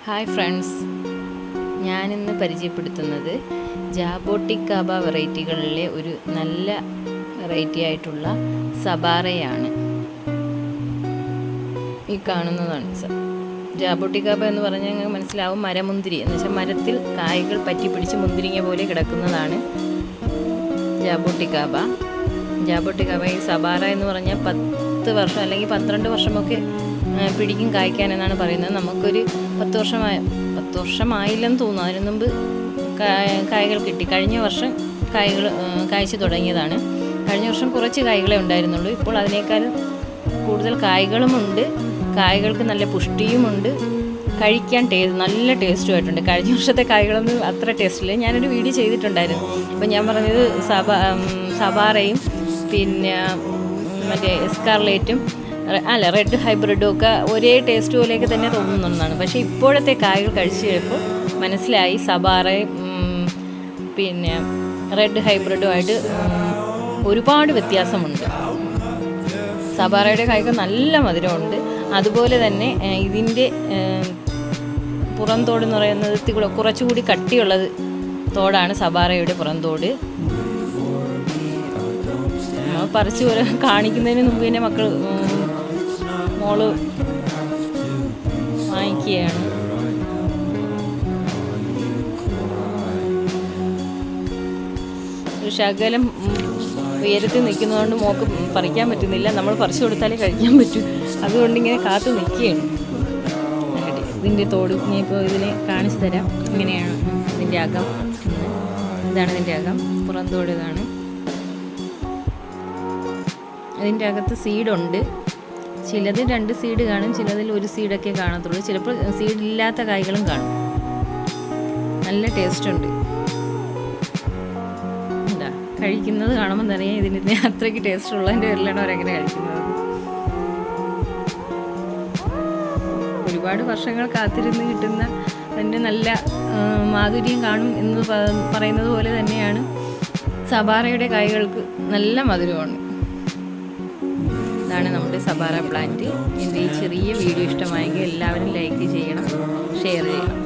Hi friends, ഞാനിന്ന് പരിചയപ്പെടുത്തുന്നത് ജാബോട്ടിക്കാബ വെറൈറ്റികളിലെ ഒരു നല്ല വെറൈറ്റി ആയിട്ടുള്ള സബാറയാണ്. ഈ കാണുന്നതാണ് ജാബോട്ടിക്കാബ എന്ന് പറഞ്ഞാൽ മനസ്സിലാവും, മരമുന്തിരി എന്ന് വെച്ചാൽ മരത്തിൽ കായ്കൾ പറ്റി പിടിച്ച് മുന്തിരിങ്ങ പോലെ കിടക്കുന്നതാണ് ജാബോട്ടിക്കാബ. ഈ സബാറ എന്ന് പറഞ്ഞാൽ 10 വർഷം അല്ലെങ്കിൽ 12 വർഷമൊക്കെ പിടിക്കും കായ്ക്കാനെന്നാണ് പറയുന്നത്. നമുക്കൊരു 10 വർഷമായില്ലെന്ന് തോന്നുന്നു. അതിനു മുമ്പ് കായ്കൾ കിട്ടി. കഴിഞ്ഞ വർഷം കായ്കൾ കായ്ച്ചു തുടങ്ങിയതാണ്. കഴിഞ്ഞ വർഷം കുറച്ച് കായ്കളെ ഉണ്ടായിരുന്നുള്ളൂ. ഇപ്പോൾ അതിനേക്കാൾ കൂടുതൽ കായ്കളുമുണ്ട്. കായ്കൾക്ക് നല്ല പുഷ്ടിയുമുണ്ട്. കഴിക്കാൻ നല്ല ടേസ്റ്റുമായിട്ടുണ്ട്. കഴിഞ്ഞ വർഷത്തെ കായ്കളൊന്നും അത്ര ടേസ്റ്റില്ല. ഞാനൊരു വീഡിയോ ചെയ്തിട്ടുണ്ടായിരുന്നു. അപ്പോൾ ഞാൻ പറഞ്ഞത് സബാറയും പിന്നെ മറ്റേ എസ്കാർലേറ്റും റെഡ് ഹൈബ്രിഡും ഒക്കെ ഒരേ ടേസ്റ്റ് പോലെയൊക്കെ തന്നെ തോന്നുന്നതാണ്. പക്ഷേ ഇപ്പോഴത്തെ കായകൾ കഴിച്ച് കഴിയുമ്പോൾ മനസ്സിലായി സബാറയും പിന്നെ റെഡ് ഹൈബ്രിഡുമായിട്ട് ഒരുപാട് വ്യത്യാസമുണ്ട്. സബാറയുടെ കായ്ക്ക് നല്ല മധുരമുണ്ട്. അതുപോലെ തന്നെ ഇതിൻ്റെ പുറംതോട് എന്ന് പറയുന്നത് കുറച്ചുകൂടി കട്ടിയുള്ളത് തോടാണ് സബാറയുടെ പുറംതോട്. പറിച്ച് കാണിക്കുന്നതിന് മുമ്പ് തന്നെ മോള് വാങ്ങിക്കുകയാണ്. ഒരു ശകലം ഉയരത്തിൽ നിൽക്കുന്നതുകൊണ്ട് മോക്ക് പറിക്കാൻ പറ്റുന്നില്ല. നമ്മൾ പറിച്ചു കൊടുത്താലേ കഴിക്കാൻ പറ്റൂ. അതുകൊണ്ട് ഇങ്ങനെ കാത്തു നിൽക്കുകയാണ്. ഇതിൻ്റെ തോട് ഇപ്പോൾ ഇതിനെ കാണിച്ചു തരാം. ഇങ്ങനെയാണ് ഇതിൻ്റെ അകം. ഇതാണ് ഇതിൻ്റെ അകം. പുറന്തോട് ഇതാണ്. അതിൻ്റെ അകത്ത് സീഡുണ്ട്. ചിലതിൽ 2 സീഡ് കാണും, ചിലതിൽ 1 സീഡൊക്കെ കാണത്തുള്ളൂ. ചിലപ്പോൾ സീഡില്ലാത്ത കായ്കളും കാണും. നല്ല ടേസ്റ്റുണ്ട്. എന്താ കഴിക്കുന്നത് കാണുമ്പോൾ അറിയാം ഇതിന് അത്രയ്ക്ക് ടേസ്റ്റ് ഉള്ളതിൻ്റെ പേരിലാണ് അവരെങ്ങനെ കഴിക്കുന്നത്. ഒരുപാട് വർഷങ്ങൾ കാത്തിരുന്ന് കിട്ടുന്ന അതിൻ്റെ നല്ല മാധുര്യം കാണും എന്ന് പറയുന്നത് പോലെ തന്നെയാണ് സബാറയുടെ കായ്കൾക്ക് നല്ല മധുരമാണ്. ഇതാണ് നമ്മുടെ സബാറ പ്ലാന്റ്. എൻ്റെ ഈ ചെറിയ വീഡിയോ ഇഷ്ടമായെങ്കിൽ എല്ലാവരും ലൈക്ക് ചെയ്യണം, ഷെയർ ചെയ്യണം.